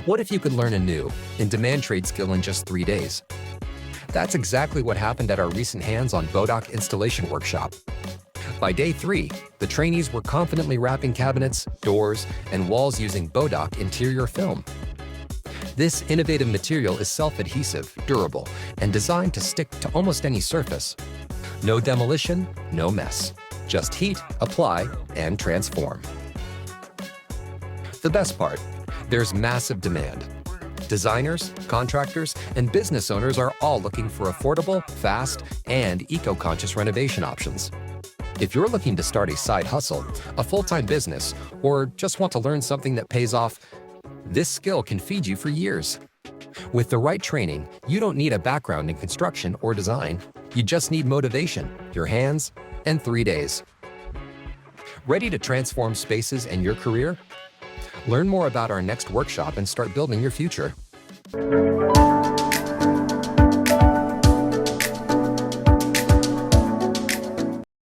What if you could learn a new, in-demand trade skill in just 3 days? That's exactly what happened at our recent hands-on Bodaq installation workshop. By day 3, the trainees were confidently wrapping cabinets, doors, and walls using Bodaq interior film. This innovative material is self-adhesive, durable, and designed to stick to almost any surface. No demolition, no mess. Just heat, apply, and transform. The best part, there's massive demand. Designers, contractors, and business owners are all looking for affordable, fast, and eco-conscious renovation options. If you're looking to start a side hustle, a full-time business, or just want to learn something that pays off, this skill can feed you for years. With the right training, you don't need a background in construction or design. You just need motivation, your hands, and 3 days. Ready to transform spaces and your career? Learn more about our next workshop and start building your future.